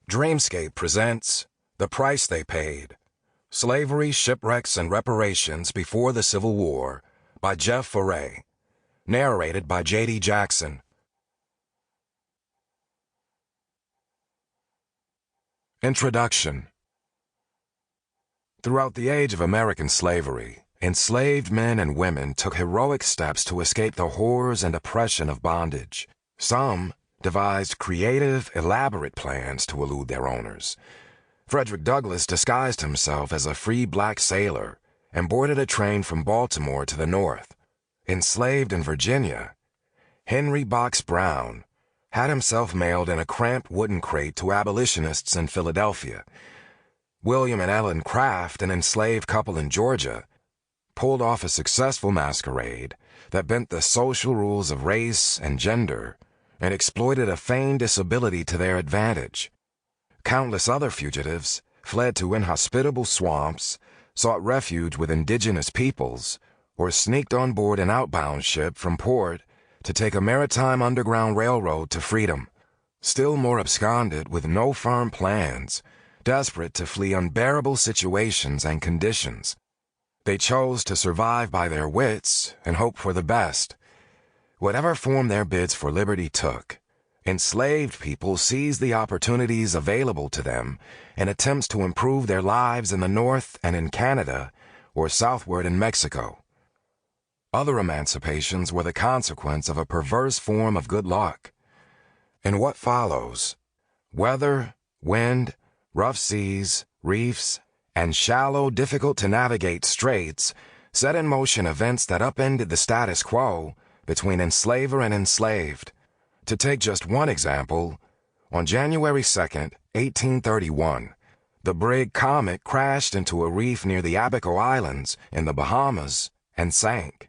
Dreamscape presents The Price They Paid, Slavery, Shipwrecks, and Reparations Before the Civil War by Jeff Forret. Narrated by J.D. Jackson. Introduction. Throughout the age of American slavery, enslaved men and women took heroic steps to escape the horrors and oppression of bondage. Some devised creative, elaborate plans to elude their owners. Frederick Douglass disguised himself as a free black sailor and boarded a train from Baltimore to the north. Enslaved in Virginia, Henry Box Brown had himself mailed in a cramped wooden crate to abolitionists in Philadelphia. William and Ellen Craft, an enslaved couple in Georgia, pulled off a successful masquerade that bent the social rules of race and gender and exploited a feigned disability to their advantage. Countless other fugitives fled to inhospitable swamps, sought refuge with indigenous peoples, or sneaked on board an outbound ship from port to take a maritime underground railroad to freedom. Still more absconded with no firm plans, desperate to flee unbearable situations and conditions. They chose to survive by their wits and hope for the best. Whatever form their bids for liberty took, enslaved people seized the opportunities available to them in attempts to improve their lives in the North and in Canada or southward in Mexico. Other emancipations were the consequence of a perverse form of good luck. In what follows, weather, wind, rough seas, reefs, and shallow, difficult-to-navigate straits set in motion events that upended the status quo between enslaver and enslaved. To take just one example, on January 2nd, 1831, the brig Comet crashed into a reef near the Abaco Islands in the Bahamas and sank.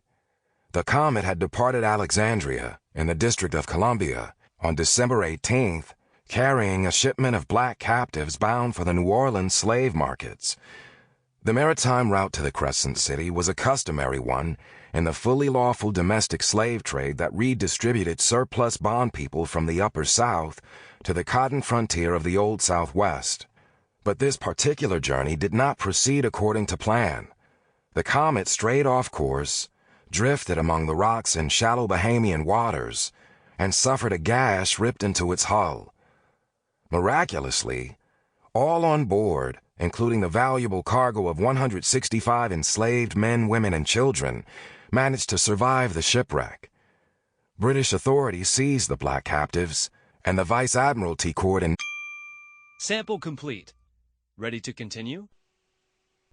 The Comet had departed Alexandria in the District of Columbia on December 18th, carrying a shipment of black captives bound for the New Orleans slave markets. The maritime route to the Crescent City was a customary one in the fully lawful domestic slave trade that redistributed surplus bond people from the Upper South to the cotton frontier of the Old Southwest. But this particular journey did not proceed according to plan. The Comet strayed off course, drifted among the rocks in shallow Bahamian waters, and suffered a gash ripped into its hull. Miraculously, all on board, including the valuable cargo of 165 enslaved men, women, and children, managed to survive the shipwreck. British authorities seized the black captives, and the Vice Admiralty Court in... Sample complete. Ready to continue?